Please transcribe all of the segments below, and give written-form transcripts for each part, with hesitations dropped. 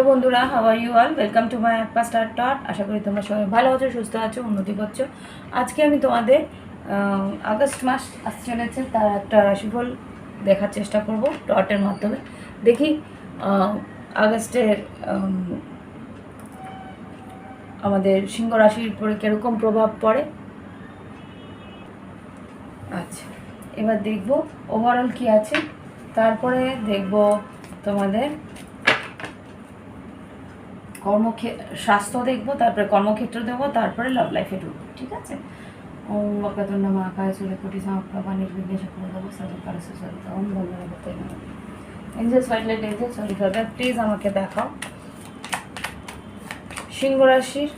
বন্ধুরা, how are you all? Welcome to my অ্যাপা স্টার টট। আশা করি তোমরা সবাই ভালো আছো, সুস্থ আছো, উন্নতি করছো। আজকে আমি তোমাদের আগস্ট মাস আসতে চলেছে তার একটা রাশিফল দেখার চেষ্টা করব টটের মাধ্যমে। দেখি আগস্টের আমাদের সিংহ রাশির উপরে কীরকম প্রভাব পড়ে। আচ্ছা, এবার দেখব ওভারঅল কী আছে, তারপরে দেখব তোমাদের স্বাস্থ্য দেখবো, তারপরে কর্মক্ষেত্র দেখবো, তারপরে লাভ লাইফে ঢুকবো। ঠিক আছে? ওম বক্রতুণ্ড মহাকায় সূর্যকোটি সমপ্রভা নির্বিঘ্নে সকলদেব সর্বকার্যে সর্বদা ওম বন্দনাগতে নমঃ। Angeles white light angels sorry father, please আমাকে দেখাও সিংহ রাশির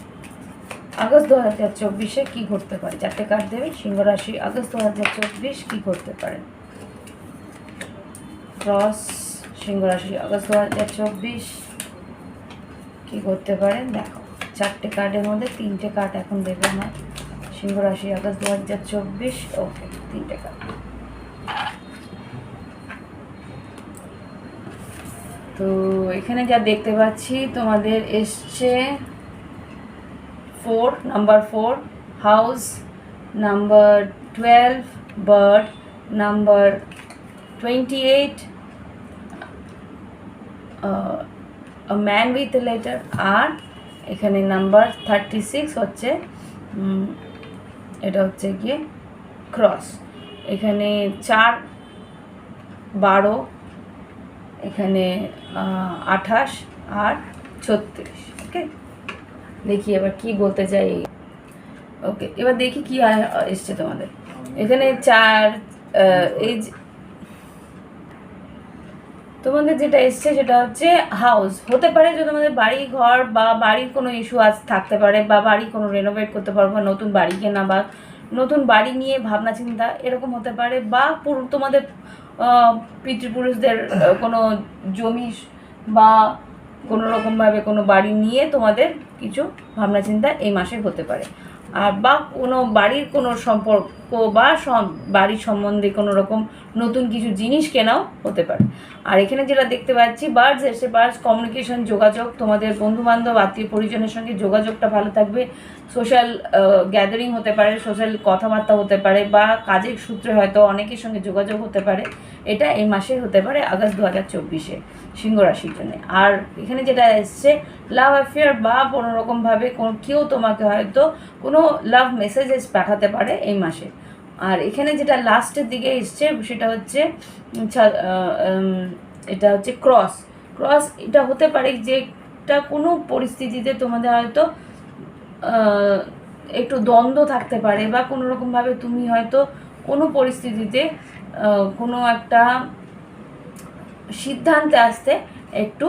আগস্ট 2024 কী ঘটতে পারে। চারটে কার্ড দেবে। সিংহ রাশি আগস্ট 2024 কী ঘটতে পারে। ক্রস সিংহ রাশি আগস্ট 2024 কী করতে পারে দেখো। চারটে কার্ডের মধ্যে তিনটে কার্ড এখন দেবে আমার সিংহ রাশি আগস্ট 2024। ওকে, তিনটে কার্ড। তো এখানে যা দেখতে পাচ্ছি তোমাদের এসছে number 4 house, number 12 bird, number 28 a man with a letter, আর এখানে নাম্বার 36 হচ্ছে এটা হচ্ছে গিয়ে ক্রস। এখানে 4 12, এখানে 28 আর 36। ওকে, দেখি এবার কি বলতে চাই। ওকে, এবার দেখি কি এসছে তোমাদের। এখানে 4 এই তোমাদের যেটা এসছে সেটা হচ্ছে হাউস। হতে পারে যে তোমাদের বাড়ি ঘর বা বাড়ির কোনো ইস্যু আজ থাকতে পারে, বা বাড়ি কোনো রেনোভেট করতে পারবো, নতুন বাড়ি কেনা বা নতুন বাড়ি নিয়ে ভাবনা চিন্তা এরকম হতে পারে, বা তোমাদের পিতৃপুরুষদের কোনো জমি বা কোনো রকমভাবে কোনো বাড়ি নিয়ে তোমাদের কিছু ভাবনা চিন্তা এই মাসে হতে পারে। আর বা কোনো বাড়ির কোনো সম্পর্ক বা বাড়ির সম্বন্ধে কোনো রকম নতুন কিছু জিনিস কেনাও হতে পারে। আর এখানে যেটা দেখতে পাচ্ছি বার্ডস এসে, বার্ডস কমিউনিকেশন, যোগাযোগ, তোমাদের বন্ধুবান্ধব আত্মীয় পরিজনের সঙ্গে যোগাযোগটা ভালো থাকবে। সোশ্যাল গ্যাদারিং হতে পারে, সোশ্যাল কথাবার্তা হতে পারে, বা কাজের সূত্রে হয়তো অনেকের সঙ্গে যোগাযোগ হতে পারে। এটা এই মাসে হতে পারে আগস্ট 2024 সিংহ রাশির জন্য। আর এখানে যেটা এসছে লাভ অ্যাফেয়ার, বা কোনো রকমভাবে কেউ তোমাকে হয়তো কোনো লাভ মেসেজেস পাঠাতে পারে এই মাসে। আর এখানে যেটা লাস্টের দিকে এসছে সেটা হচ্ছে এটা হচ্ছে ক্রস। এটা হতে পারে যে এটা কোনো পরিস্থিতিতে তোমাদের হয়তো একটু দ্বন্দ্ব থাকতে পারে, বা কোনো রকমভাবে তুমি হয়তো কোনো পরিস্থিতিতে কোনো একটা সিদ্ধান্তে আসতে একটু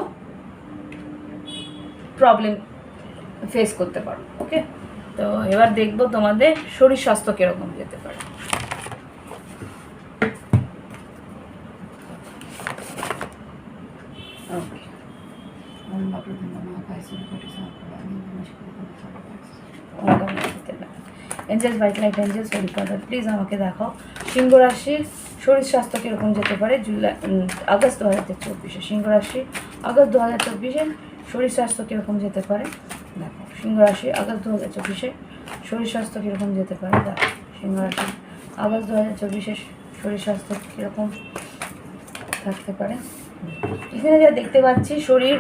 প্রবলেম ফেস করতে পারো। ওকে, তো এবার দেখবো তোমাদের শরীর স্বাস্থ্য কীরকম যেতে পারে। Okay, angels white light angels sorry father, please আমাকে দেখাও সিংহ রাশির শরীর স্বাস্থ্য কীরকম যেতে পারে আগস্ট 2024। সিংহ রাশি আগস্ট 2024 শরীর স্বাস্থ্য কীরকম যেতে পারে দেখো। সিংহ রাশি আগস্ট 2024 শরীর স্বাস্থ্য কীরকম যেতে পারে দেখো। সিংহ রাশি আগস্ট 2024 শরীর স্বাস্থ্য কীরকম থাকতে পারে। এখানে যা দেখতে পাচ্ছি শরীর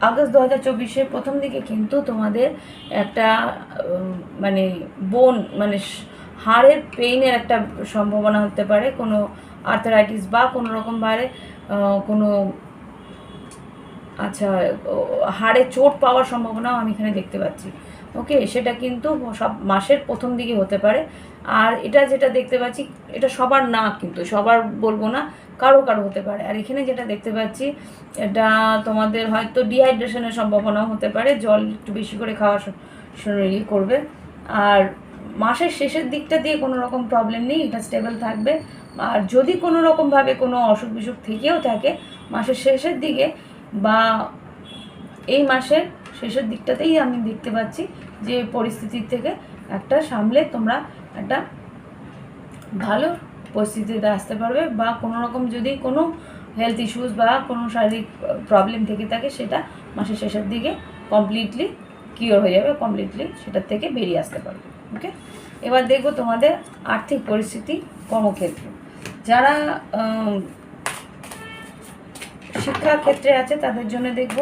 আগস্ট 2024 প্রথম দিকে কিন্তু তোমাদের একটা মানে হাড়ের পেইনের একটা সম্ভাবনা হতে পারে, কোনো আর্থারাইটিস বা কোনো রকমভাবে কোনো হাড়ে চোট পাওয়ার সম্ভাবনাও আমি এখানে দেখতে পাচ্ছি। ওকে, সেটা কিন্তু সব মাসের প্রথম দিকে হতে পারে। আর এটা যেটা দেখতে পাচ্ছি এটা সবার না, কিন্তু সবার বলবো না, কারো হতে পারে। আর এখানে যেটা দেখতে পাচ্ছি এটা তোমাদের হয়তো ডিহাইড্রেশনের সম্ভাবনাও হতে পারে, জল একটু বেশি করে খাওয়া করবে। আর মাসের শেষের দিকটা দিয়ে কোনো রকম প্রবলেম নেই, এটা স্টেবল থাকবে। আর যদি কোনো রকমভাবে কোনো অসুখ বিসুখ থেকেও থাকে মাসের শেষের দিকে বা এই মাসের শেষের দিকটাতেই আমি দেখতে পাচ্ছি যে পরিস্থিতির থেকে একটা সামলে তোমরা একটা ভালো পরিস্থিতিতে আসতে পারবে। বা কোনো রকম যদি কোনো হেলথ ইস্যুস বা কোনো শারীরিক প্রবলেম থেকে থাকে সেটা মাসের শেষের দিকে কমপ্লিটলি কিওর হয়ে যাবে, কমপ্লিটলি সেটার থেকে বেরিয়ে আসতে পারবে। ওকে, এবার দেখবো তোমাদের আর্থিক পরিস্থিতি কর্মক্ষেত্রে। যারা শিক্ষা ক্ষেত্রে আছে তাদের জন্য দেখব,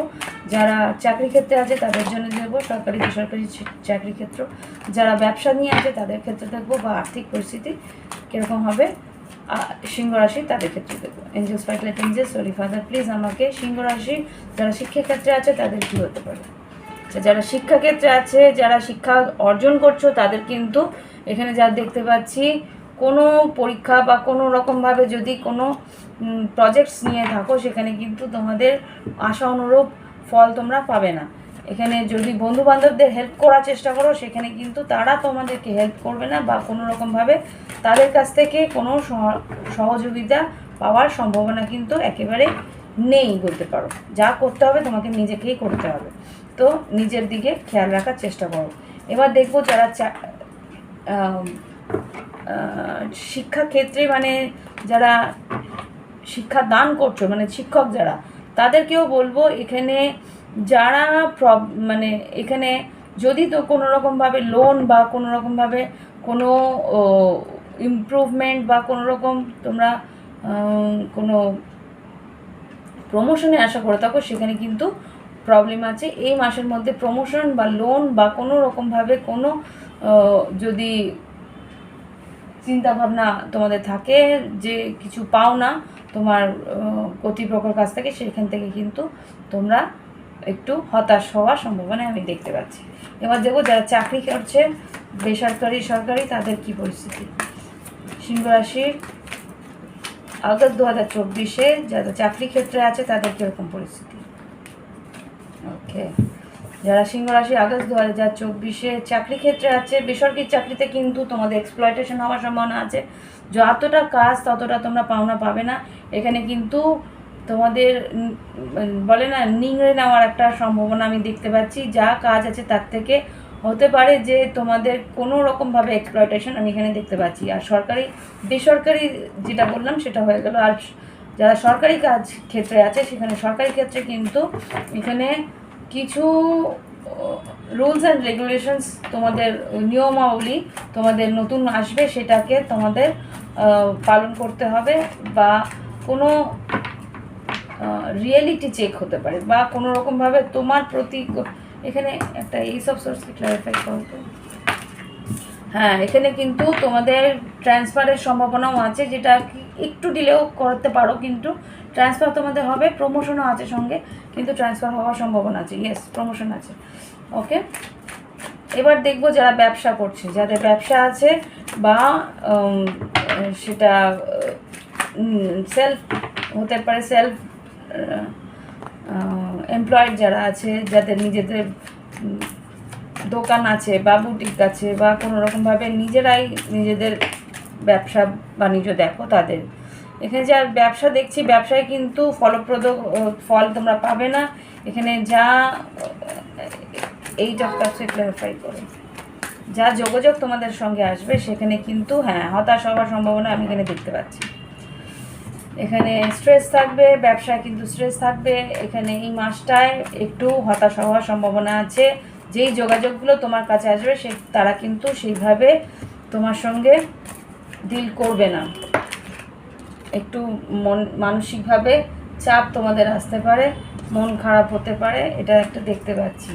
যারা চাকরি ক্ষেত্রে আছে তাদের জন্য দেখব, সরকারি বেসরকারি চাকরি ক্ষেত্র, যারা ব্যবসা নিয়ে আছে তাদের ক্ষেত্রে দেখব, বা আর্থিক পরিস্থিতি কীরকম হবে সিংহ রাশি তাদের ক্ষেত্রে দেখবো। Angels white light angels sorry father please আমাকে সিংহ রাশি যারা শিক্ষা ক্ষেত্রে আছে তাদের কী হতে পারে। যারা শিক্ষা ক্ষেত্রে আছে, যারা শিক্ষা অর্জন করছো তাদের কিন্তু এখানে যা দেখতে পাচ্ছি, কোনো পরীক্ষা বা কোনো রকমভাবে যদি কোনো প্রজেক্টস নিয়ে থাকো সেখানে কিন্তু তোমাদের আশা অনুরূপ ফল তোমরা পাবে না। এখানে যদি বন্ধু বান্ধবদের হেল্প করার চেষ্টা করো সেখানে কিন্তু তারা তোমাদেরকে হেল্প করবে না, বা কোনো রকমভাবে তাদের কাছ থেকে কোনো সহযোগিতা পাওয়ার সম্ভাবনা কিন্তু একেবারে নেই বলতে পারো। যা করতে হবে তোমাকে নিজেকেই করতে হবে, তো নিজের দিকে খেয়াল রাখার চেষ্টা করো। এবার দেখবো যারা শিক্ষা ক্ষেত্রে মানে যারা শিক্ষা দান করছো মানে শিক্ষক যারা, তাদেরকেও বলবো এখানে যারা মানে এখানে যদি তো কোনো রকমভাবে লোন বা কোনো রকমভাবে কোনো ইমপ্রুভমেন্ট বা কোনো রকম তোমরা কোনো প্রমোশনে আশা করে থাকো সেখানে কিন্তু প্রবলেম আছে। এই মাসের মধ্যে প্রমোশন বা লোন বা কোনো রকমভাবে কোনো যদি চিন্তাভাবনা তোমাদের থাকে যে কিছু পাও না তোমার কর্তৃপক্ষের কাছ থেকে, সেখান থেকে কিন্তু তোমরা একটু হতাশ হওয়ার সম্ভাবনা আমি দেখতে পাচ্ছি। এবার দেখবো যারা চাকরি করছে বেসরকারি সরকারি তাদের কি পরিস্থিতি। সিংহ রাশির আগস্ট 2024-এ যারা চাকরি ক্ষেত্রে আছে তাদের কীরকম পরিস্থিতি। ওকে, যারা সিংহ রাশি আগস্ট 2024-এ চাকরি ক্ষেত্রে আছে, বেসরকারি চাকরিতে কিন্তু তোমাদের এক্সপ্লয়টেশন হওয়ার সম্ভাবনা আছে। যতটা কাজ ততটা তোমরা পাওনা পাবে না। এখানে কিন্তু তোমাদের বলে না নিংড়ে নেওয়ার একটা সম্ভাবনা আমি দেখতে পাচ্ছি। যা কাজ আছে তার থেকে হতে পারে যে তোমাদের কোনো রকমভাবে এক্সপ্লয়টেশন আমি এখানে দেখতে পাচ্ছি। আর সরকারি বেসরকারি যেটা বললাম সেটা হয়ে গেল। আর যারা সরকারি কাজ ক্ষেত্রে আছে সেখানে সরকারি ক্ষেত্রে কিন্তু এখানে কিছু রুলস অ্যান্ড রেগুলেশনস তোমাদের নিয়মাবলী তোমাদের নতুন আসবে, সেটাকে তোমাদের পালন করতে হবে, বা কোনো রিয়েলিটি চেক হতে পারে বা কোনো রকমভাবে তোমার প্রতি এখানে একটা এইসব সোর্সকে ক্লারিফাই করতে। হ্যাঁ, এখানে কিন্তু তোমাদের ট্রান্সফারের সম্ভাবনাও আছে, যেটা একটু ডিলেও করতে পারো, কিন্তু ট্রান্সফার তোমাদের হবে। প্রমোশনও আছে সঙ্গে, কিন্তু ট্রান্সফার হওয়ার সম্ভাবনা আছে। ইয়েস, প্রমোশন আছে। ওকে, এবার দেখবো যারা ব্যবসা করছে, যাদের ব্যবসা আছে বা সেটা সেলফ হতে পারে, সেলফ এমপ্লয়েড যারা আছে, যাদের নিজেদের দোকান আছে বা বুটিক আছে বা কোনো রকমভাবে নিজেরাই নিজেদের ব্যবসা বাণিজ্য দেখো, তাদের এখানে যা ব্যবসা দেখছি ব্যবসায় কিন্তু ফলপ্রদ ফল তোমরা পাবে না। এখানে যা এইটা ক্লারিফাই করে যা যোগাযোগ তোমাদের সঙ্গে আসবে সেখানে কিন্তু হ্যাঁ হতাশ হওয়ার সম্ভাবনা আমি এখানে দেখতে পাচ্ছি। এখানে স্ট্রেস থাকবে, ব্যবসায় কিন্তু স্ট্রেস থাকবে। এখানে এই মাসটায় একটু হতাশ হওয়ার সম্ভাবনা আছে। যেই যোগাযোগগুলো তোমার কাছে আসবে তারা কিন্তু সেইভাবে তোমার সঙ্গে ডিল করবে না। একটু মানসিকভাবে চাপ তোমাদের আসতে পারে, মন খারাপ হতে পারে, এটা একটা দেখতে পাচ্ছি।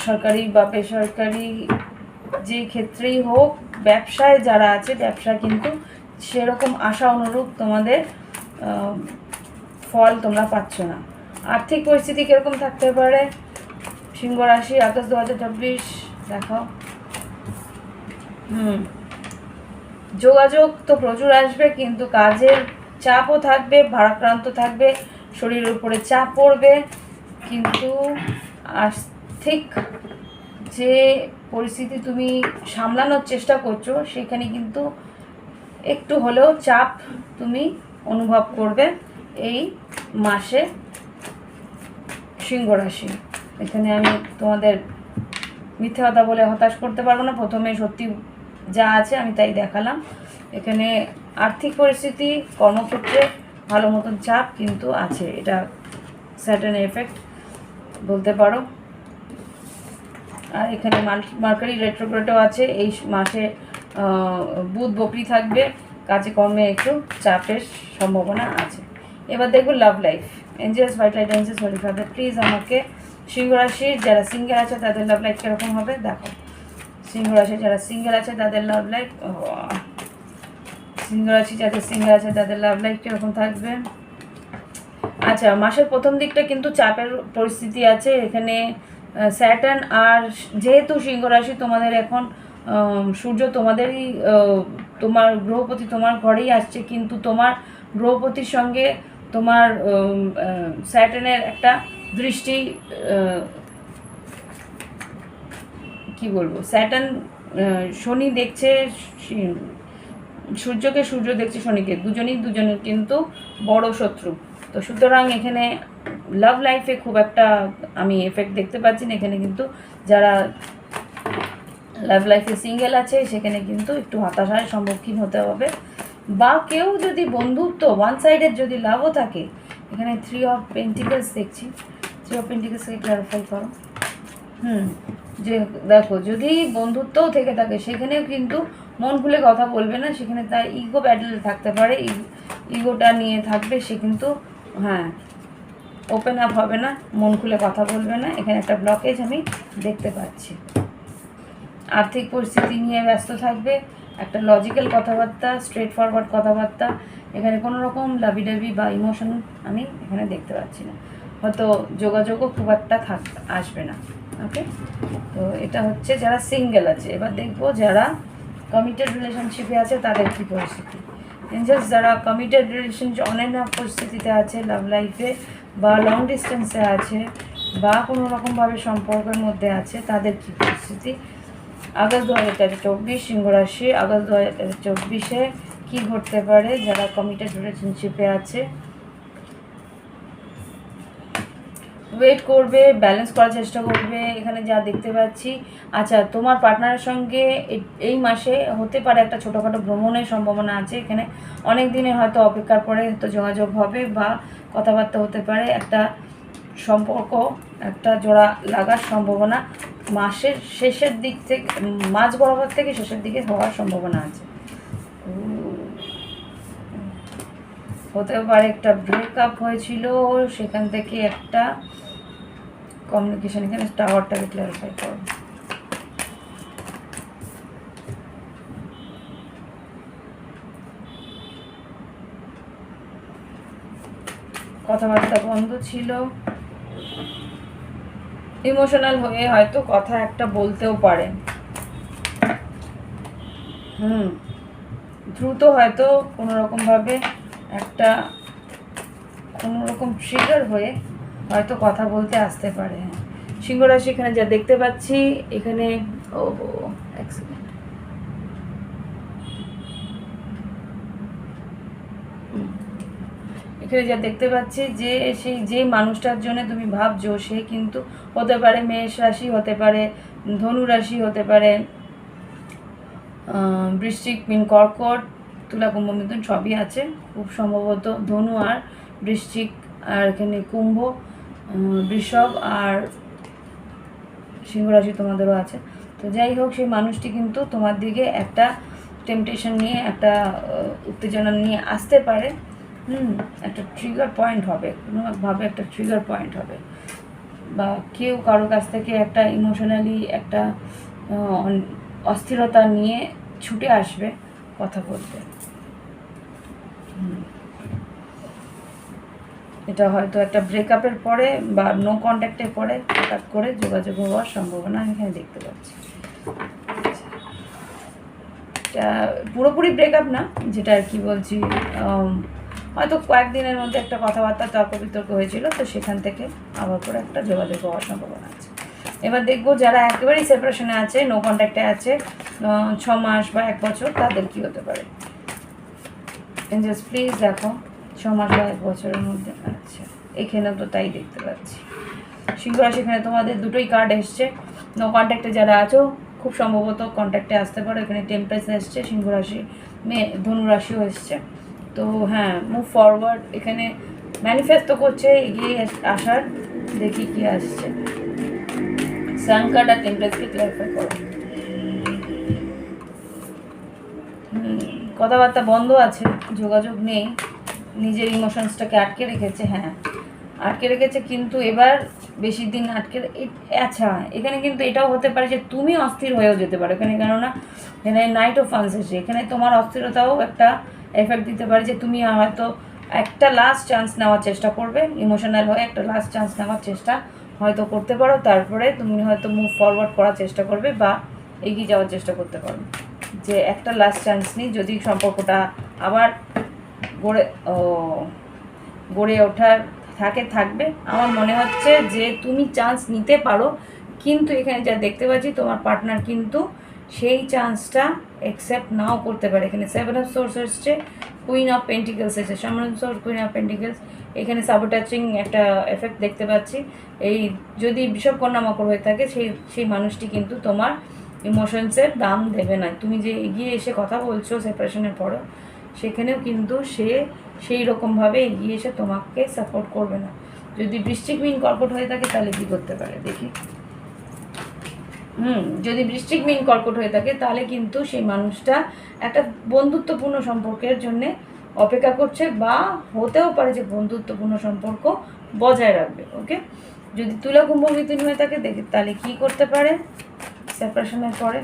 সরকারি বা বেসরকারি যে ক্ষেত্রেই হোক, ব্যবসায় যারা আছে ব্যবসা কিন্তু সেরকম আশা অনুরূপ তোমাদের ফল তোমরা পাচ্ছ না। আর্থিক পরিস্থিতি কীরকম থাকতে পারে সিংহ রাশি আগস্ট 2024 দেখাও। যোগাযোগ তো প্রচুর আসবে, কিন্তু কাজের চাপও থাকবে, ভারাক্রান্ত থাকবে, শরীরের উপরে চাপ পড়বে। কিন্তু আর্থিক যে পরিস্থিতি তুমি সামলানোর চেষ্টা করছো সেখানে কিন্তু একটু হলেও চাপ তুমি অনুভব করবে এই মাসে সিংহ রাশি। এখানে আমি তোমাদের মিথ্যে কথা বলে হতাশ করতে পারবো না। প্রথমে সত্যি যা আছে আমি তাই দেখালাম। এখানে আর্থিক পরিস্থিতি কর্মক্ষেত্রে ভালো মতন চাপ কিন্তু আছে, এটা স্যাটার্ন এফেক্ট বলতে পারো। আর এখানে মার্কারি রেট্রোগ্রেডও আছে, এই মাসে বুধ বকরি থাকবে, কাজে কর্মে একটু চাপের সম্ভাবনা আছে। এবার দেখবো love life. Angels white light angels holy father please আমাকে সিংহ রাশির যারা সিঙ্গেল আছে তাদের লাভ লাইফ কীরকম হবে দেখো। সিংহ রাশির যারা সিঙ্গেল আছে তাদের লাভ লাইফ, সিংহ রাশি যাদের সিঙ্গেল আছে তাদের লাভ লাইফ কীরকম থাকবে। আচ্ছা, মাসের প্রথম দিকটা কিন্তু চাপের পরিস্থিতি আছে এখানে। স্যাটার্ন আর যেহেতু সিংহ রাশি তোমাদের এখন সূর্য তোমাদেরই তোমার গ্রহপতি তোমার ঘরেই আসছে, কিন্তু তোমার গ্রহপতির সঙ্গে তোমার স্যাটার্নের একটা দৃষ্টি, কি বলবো, স্যাটার্ন শনি দেখছে সূর্যকে, সূর্য দেখছে শনিকে, দুজনের কিন্তু বড় শত্রু। তো সুতরাং এখানে লাভ লাইফে খুব একটা আমি এফেক্ট দেখতে পাচ্ছি না। এখানে কিন্তু যারা লাভ লাইফে সিঙ্গেল আছে সেখানে কিন্তু একটু হতাশার সম্মুখীন হতে হবে, বা কেউ যদি বন্ধুত্ব ওয়ান সাইডের যদি লাভও থাকে। এখানে 3 অফ পেন্টিকলস দেখছি, 3 অফ পেন্টিকলসকে ক্লারিফাই করো। যে দেখো, যদি বন্ধুত্বও থেকে থাকে সেখানেও কিন্তু মন খুলে কথা বলবে না, সেখানে তার ইগো ব্যাটেল থাকতে পারে, ইগোটা নিয়ে থাকবে সে, কিন্তু হ্যাঁ ওপেন আপ হবে না, মন খুলে কথা বলবে না। এখানে একটা ব্লকেজ আমি দেখতে পাচ্ছি। আর্থিক পরিস্থিতি নিয়ে ব্যস্ত থাকবে, একটা লজিক্যাল কথাবার্তা, স্ট্রেট ফরওয়ার্ড কথাবার্তা। এখানে কোনো রকম লাভিডাবি বা ইমোশন আমি এখানে দেখতে পাচ্ছি না, হয়তো যোগাযোগও খুব একটা আসবে না। ওকে, তো এটা হচ্ছে যারা সিঙ্গেল আছে। এবার দেখবো যারা কমিটেড রিলেশনশিপে আছে তাদের কী পরিস্থিতি। এঞ্জেলস যারা কমিটেড রিলেশনশিপ অন্যান্য পরিস্থিতিতে আছে, লাভ লাইফে বা লং ডিস্টেন্সে আছে বা কোনো রকমভাবে সম্পর্কের মধ্যে আছে, তাদের কী পরিস্থিতি। আগস্ট 2024 সিংহ রাশি, আগস্ট 2024-এ কী ঘটতে পারে যারা কমিটেড রিলেশনশিপে আছে। ওয়েট করবে, ব্যালেন্স করার চেষ্টা করবে, এখানে যা দেখতে পাচ্ছি। আচ্ছা, তোমার পার্টনারের সঙ্গে এই মাসে হতে পারে একটা ছোটোখাটো ভ্রমণের সম্ভাবনা আছে। এখানে অনেক দিনের হয়তো অপেক্ষার পরে হয়তো যোগাযোগ হবে বা কথাবার্তা হতে পারে, একটা সম্পর্ক, একটা জোড়া লাগার সম্ভাবনা মাসের শেষের দিক থেকে, মাঝ বরাবর থেকে শেষের দিকে হওয়ার সম্ভাবনা আছে। হতে পারে একটা ব্রেকআপ হয়েছিল, সেখান থেকে একটা কমিউনিকেশন। এখানে টাওয়ারটাকে ক্লারিফাই করো। কথাবার্তা বন্ধ ছিল, ইমোশনাল হয়ে হয়তো কথা একটা বলতেও পারে। দ্রুত হয়তো কোনো রকমভাবে একটা কোনো রকম ট্রিগার হয়ে হয়তো কথা বলতে আসতে পারে। সিংহ রাশি এখানে যা দেখতে পাচ্ছি, এখানে এক সেকেন্ড, এখানে যা দেখতে পাচ্ছি যে যে মানুষটার জন্য তুমি ভাবছো সে কিন্তু হতে পারে মেষ রাশি, হতে পারে ধনু রাশি, হতে পারে বৃশ্চিক, মীন, কর্কট, তুলা, কুম্ভ, মিথুন সবই আছে। খুব সম্ভবত ধনু আর বৃশ্চিক, আর এখানে কুম্ভ, বৃষভ আর সিংহ রাশি তোমাদেরও আছে। তো যাই হোক, সেই মানুষটি কিন্তু তোমার দিকে একটা টেম্পটেশন নিয়ে, একটা উত্তেজনা নিয়ে আসতে পারে। একটা ট্রিগার পয়েন্ট হবে, কোনোভাবে একটা ট্রিগার পয়েন্ট হবে, বা কেউ কারো কাছ থেকে একটা ইমোশনালি একটা অস্থিরতা নিয়ে ছুটে আসবে কথা বলতে। এটা হয়তো একটা ব্রেকআপের পরে বা নো কন্ট্যাক্টের পরে হঠাৎ করে যোগাযোগ হওয়ার সম্ভাবনা আমি এখানে দেখতে পাচ্ছি। এটা পুরোপুরি ব্রেকআপ না, যেটা আর কি বলছি, হয়তো কয়েকদিনের মধ্যে একটা কথাবার্তা তর্ক বিতর্ক হয়েছিল, তো সেখান থেকে আবার করে একটা যোগাযোগ হওয়ার সম্ভাবনা আছে। এবার দেখবো যারা একেবারেই সেপারেশনে আছে, নো কন্ট্যাক্টে আছে 6 মাস বা 1 বছর, তাদের কী হতে পারে। এঞ্জেলস প্লিজ দেখো 6 মাস বা 1 বছরের মধ্যে। আচ্ছা, এখানেও তো তাই দেখতে পাচ্ছি। সিংহ রাশি, এখানে তোমাদের দুটোই কার্ড এসছে। নো কন্ট্যাক্টে যারা আছো খুব সম্ভবত কন্ট্যাক্টে আসতে পারো। এখানে টেম্পারেচার এসছে, সিংহ রাশি, ধনু রাশিও এসছে। তো হ্যাঁ, মুভ ফরওয়ার্ড এখানে ম্যানিফেস্টো করছে এগিয়ে আসার। দেখি কি আসছে। সান কার্ড আর টেম্পারেচারকে ক্লারিফাই করো। কথাবার্তা বন্ধ আছে, যোগাযোগ নেই, নিজের ইমোশনসটাকে আটকে রেখেছে। হ্যাঁ, আটকে রেখেছে, কিন্তু এবার বেশি দিন আটকে। আচ্ছা, এখানে কিন্তু এটাও হতে পারে যে তুমি অস্থির হয়েও যেতে পারো এখানে, কেননা এখানে নাইট অফ ফান্স এসে এখানে তোমার অস্থিরতাও একটা এফেক্ট দিতে পারে, যে তুমি হয়তো একটা লাস্ট চান্স নেওয়ার চেষ্টা করবে, ইমোশনাল হয়ে একটা লাস্ট চান্স নেওয়ার চেষ্টা হয়তো করতে পারো, তারপরে তুমি হয়তো মুভ ফরওয়ার্ড করার চেষ্টা করবে বা এগিয়ে যাওয়ার চেষ্টা করতে পারো, যে একটা লাস্ট চান্স নিই, যদি সম্পর্কটা আবার গড়ে ওঠার থাকবে। আমার মনে হচ্ছে যে তুমি চান্স নিতে পারো, কিন্তু এখানে যা দেখতে পাচ্ছি তোমার পার্টনার কিন্তু সেই চান্সটা অ্যাকসেপ্ট নাও করতে পারে। এখানে 7 অফ সোর্স এসছে, কুইন অফ পেন্টিকেলস এসেছে, সামনে সোর্স কুইন অফ পেন্টিকেলস। এখানে সাবোটাচিং একটা এফেক্ট দেখতে পাচ্ছি। এই যদি বিষবকন্যা মকর হয়ে থাকে, সেই মানুষটি কিন্তু তোমার ইমোশনসের দাম দেবে না। তুমি যে এগিয়ে এসে কথা বলছো সেপারেশনের পরও, সেখানেও কিন্তু সে সেই রকমভাবে এগিয়ে এসে তোমাকে সাপোর্ট করবে না। যদি বৃশ্চিক মিন কর্কট হয়ে থাকে তাহলে কী করতে পারে দেখি। যদি বৃশ্চিক মিন কর্কট হয়ে থাকে তাহলে কিন্তু সেই মানুষটা একটা বন্ধুত্বপূর্ণ সম্পর্কের জন্যে অপেক্ষা করছে, বা হতেও পারে যে বন্ধুত্বপূর্ণ সম্পর্ক বজায় রাখবে। ওকে, যদি তুলা কুম্ভ মিথুন হয়ে থাকে দেখি তাহলে কী করতে পারে সেপারেশনের পরে।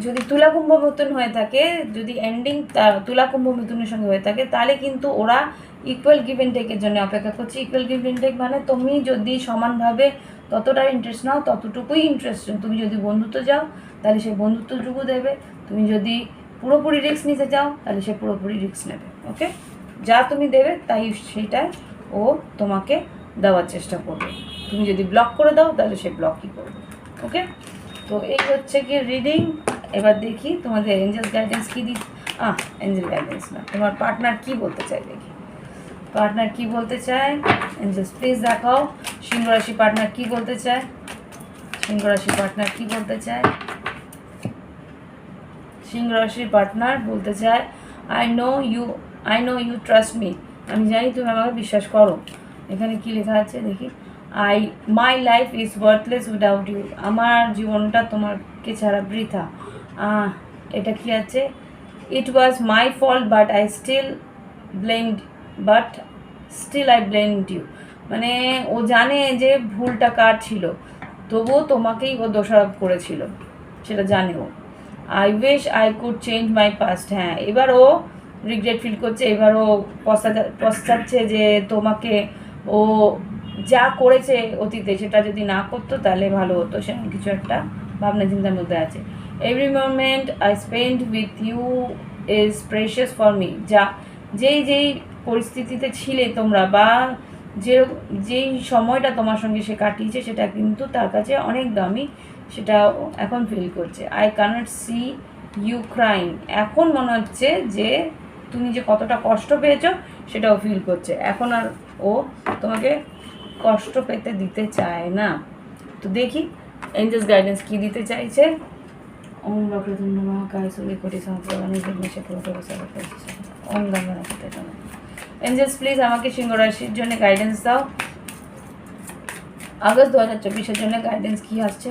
যদি তুলা কুম্ভ মিথুন হয়ে থাকে, যদি এন্ডিং তুলা কুম্ভ মিথুনের সঙ্গে হয়ে থাকে, তাহলে কিন্তু ওরা ইকুয়াল গিভ অ্যান্ড টেকের জন্য অপেক্ষা করছে। ইকুয়াল গিভ অ্যান্ড টেক মানে তুমি যদি সমানভাবে ততটা ইন্টারেস্ট নাও ততটুকুই ইন্টারেস্ট। তুমি যদি বন্ধুত্ব যাও তাহলে সেই বন্ধুত্বটুকু দেবে, তুমি যদি পুরোপুরি রিস্ক নিতে চাও তাহলে সে পুরোপুরি রিস্ক নেবে। ওকে, যা তুমি দেবে তাই সেইটাই ও তোমাকে দেওয়ার চেষ্টা করবে। তুমি যদি ব্লক করে দাও তাহলে সে ব্লকই করবে। ওকে, তো এই হচ্ছে কি রিডিং। এবার দেখি তোমাদের এঞ্জেলস গাইডেন্স কী এঞ্জেল গাইডেন্স না, তোমার পার্টনার কি বলতে চায় দেখি। পার্টনার কি বলতে চায়, এঞ্জেলস প্লিজ দেখাও। সিংহ রাশি পার্টনার কি বলতে চায়, সিংহ রাশি পার্টনার কি বলতে চায়। সিংহ রাশির পার্টনার বলতে চায় I know you trust me. আমি জানি তুমি আমাকে বিশ্বাস করো। এখানে কি লেখা আছে দেখি। My life is worthless without you. আমার জীবনটা তোমাকে ছাড়া বৃথা। এটা কি আছে, it was my fault but still I blamed you. মানে ও জানে যে ভুলটা কার ছিল, তবুও তোমাকেই ও দোষারোপ করেছিল, সেটা জানে ও। I wish I could change my past. হ্যাঁ, এবার ও রিগ্রেট ফিল করছে, এবার ও পশ্চাচ্ছে যে তোমাকে ও যা করেছে অতীতে সেটা যদি না করতো তাহলে ভালো হতো, সেরকম কিছু একটা ভাবনা চিন্তার মধ্যে আছে। Every moment I spend with you is precious for me. যেই পরিস্থিতিতে ছিলে তোমরা, বা যেই সময়টা তোমার সঙ্গে সে কাটিয়েছে সেটা কিন্তু তার কাছে অনেক দামি, সেটা এখন ফিল করছে। I cannot see you crying. এখন মনে হচ্ছে যে তুমি যে কতটা কষ্ট পেয়েছো সেটাও ফিল করছে। এখন আর ও তোমাকে কষ্ট পেতে দিতে চায় না। তো দেখি এঞ্জেলস গাইডেন্স কী দিতে চাইছে। ওম বক্রতুণ্ড মহাকায় সূর্যকোটি সমপ্রভা নির্বিঘ্নে ওম গঙ্গানাথ। এঞ্জেলস প্লিজ আমাকে সিংহ রাশির জন্য গাইডেন্স দাও। আগস্ট 2024 জন্য গাইডেন্স কী আসছে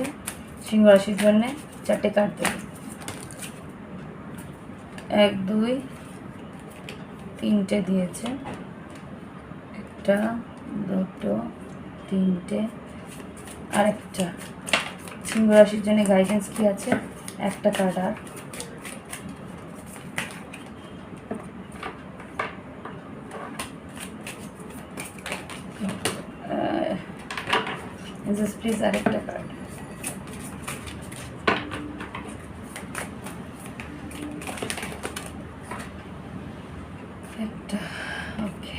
সিংহ রাশির জন্য। 4টে কার্ড দেবে, 1 2 3টে দিয়েছে, 1 2 3টে আর 1টা। সিংহ রাশির জন্য গাইডেন্স কী আছে, 1টা কার্ড আর প্লিজ আরেকটা কার্ড। একটা ওকে,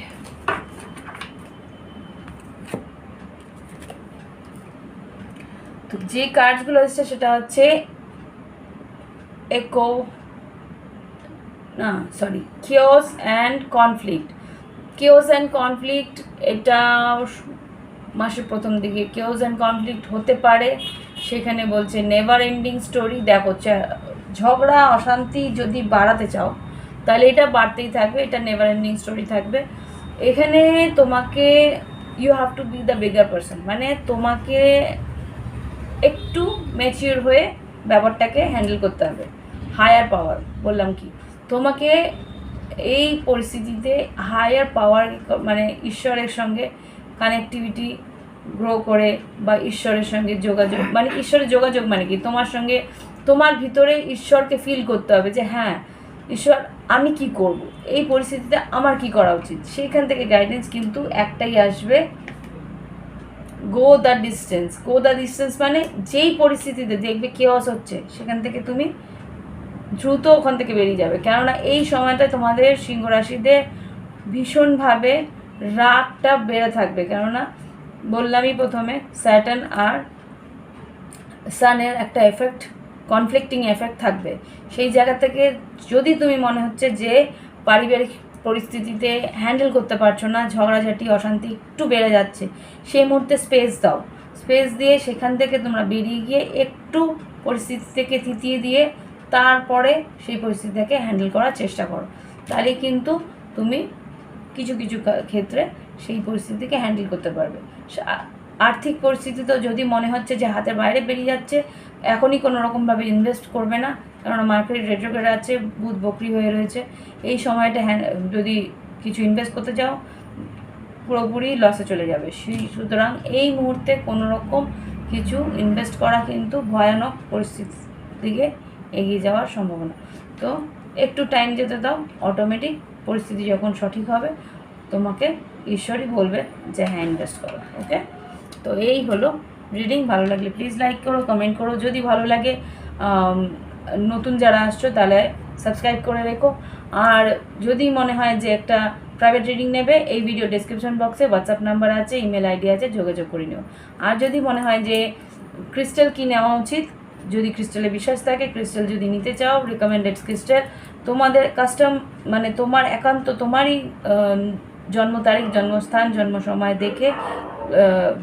তো যে কার্ডগুলো এসছে সেটা হচ্ছে কিওস অ্যান্ড কনফ্লিক্ট। এটা মাসের প্রথম দিকে কিওস অ্যান্ড কনফ্লিক্ট হতে পারে। সেখানে বলছে নেভার এন্ডিং স্টোরি। দেখো ঝগড়া অশান্তি যদি বাড়াতে চাও তাহলে এটা বাড়তেই থাকবে, এটা নেভার এন্ডিং স্টোরি থাকবে। এখানে তোমাকে you have to be the bigger person, মানে তোমাকে একটু ম্যাচিওর হয়ে ব্যাপারটাকে হ্যান্ডেল করতে হবে। হায়ার পাওয়ার বললাম কি, তোমাকে এই পরিস্থিতিতে হায়ার পাওয়ার মানে ঈশ্বরের সঙ্গে কানেক্টিভিটি গ্রো করে বা ঈশ্বরের সঙ্গে যোগাযোগ, মানে ঈশ্বরের যোগাযোগ মানে কি, তোমার সঙ্গে তোমার ভিতরে ঈশ্বরকে ফিল করতে হবে যে হ্যাঁ ঈশ্বর আমি কি করব, এই পরিস্থিতিতে আমার কি করা উচিত। সেইখান থেকে গাইডেন্স কিন্তু একটাই আসবে, go the distance. Go the distance মানে যেই পরিস্থিতিতে দেখবে কেওয়াস হচ্ছে সেখান থেকে তুমি দ্রুত ওখান থেকে বেরিয়ে যাবে। কেননা এই সময়টা তোমাদের সিংহ রাশিদের ভীষণভাবে রাগটা বেড়ে থাকবে। কেননা বললামই প্রথমে স্যাটার্ন আর সানের একটা এফেক্ট, কনফ্লিক্টিং এফেক্ট থাকবে। সেই জায়গা থেকে যদি তুমি মনে হচ্ছে যে পারিবারিক পরিস্থিতিতে হ্যান্ডেল করতে পারছো না, ঝগড়াঝাটি অশান্তি একটু বেড়ে যাচ্ছে, সেই মুহূর্তে স্পেস দাও। স্পেস দিয়ে সেখান থেকে তোমরা বেরিয়ে গিয়ে একটু পরিস্থিতি থেকে থিতিয়ে দিয়ে তারপরে সেই পরিস্থিতিটাকে হ্যান্ডেল করার চেষ্টা করো। তাহলে কিন্তু তুমি কিছু কিছু ক্ষেত্রে সেই পরিস্থিতিকে হ্যান্ডেল করতে পারবে। আর্থিক পরিস্থিতিতেও যদি মনে হচ্ছে যে হাতের বাইরে বেরিয়ে যাচ্ছে, এখনই কোনো রকমভাবে ইনভেস্ট করবে না, কারণ মার্কেট রেট্রোগ্রেড আছে, বুধ বকরি হয়ে রয়েছে। এই সময়টা যদি কিছু ইনভেস্ট করতে চাও পুরোপুরি লসে চলে যাবে। সুতরাং এই মুহূর্তে কোনো রকম কিছু ইনভেস্ট করা কিন্তু ভয়ানক পরিস্থিতির দিকে এগিয়ে যাওয়ার সম্ভাবনা। তো একটু টাইম যেতে দাও, অটোমেটিক পরিস্থিতি যখন সঠিক হবে তোমাকে ঈশ্বরই বলবে যে হ্যাঁ ইনভেস্ট করো। ওকে, তো এই হলো রিডিং। ভালো লাগলে প্লিজ লাইক করো, কমেন্ট করো। যদি ভালো লাগে, নতুন যারা আসছো তাহলে সাবস্ক্রাইব করে রেখো। আর যদি মনে হয় যে একটা প্রাইভেট রিডিং নেবে, এই ভিডিও ডেসক্রিপশন বক্সে হোয়াটসঅ্যাপ নাম্বার আছে, ইমেল আইডি আছে, যোগাযোগ করে নিও। আর যদি মনে হয় যে ক্রিস্টাল কী নেওয়া উচিত, যদি ক্রিস্টালে বিশ্বাস থাকে, ক্রিস্টাল যদি নিতে চাও, রিকমেন্ডেড ক্রিস্টাল তোমাদের কাস্টম মানে তোমার একান্ত তোমারই জন্ম তারিখ, জন্মস্থান, জন্ম সময় দেখে,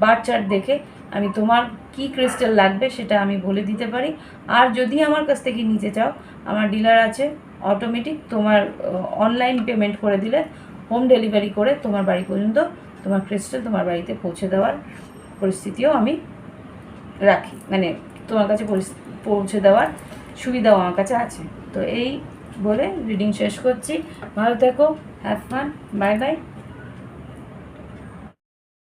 বার্থ চার্ট দেখে আমি তোমার কি ক্রিস্টাল লাগবে সেটা আমি বলে দিতে পারি। আর যদি আমার কাছ থেকে নিতে চাও, আমার ডিলার আছে, অটোমেটিক তোমার অনলাইন পেমেন্ট করে দিলে হোম ডেলিভারি করে তোমার বাড়ি পর্যন্ত তোমার ক্রিস্টাল তোমার বাড়িতে পৌঁছে দেওয়ার পরিস্থিতিও আমি রাখি, মানে তোমার কাছে পৌঁছে দেওয়ার সুবিধাও আমার কাছে আছে। তো এই বলে রিডিং শেষ করছি। ভালো থেকো, হ্যাভ ফান, বাই বাই।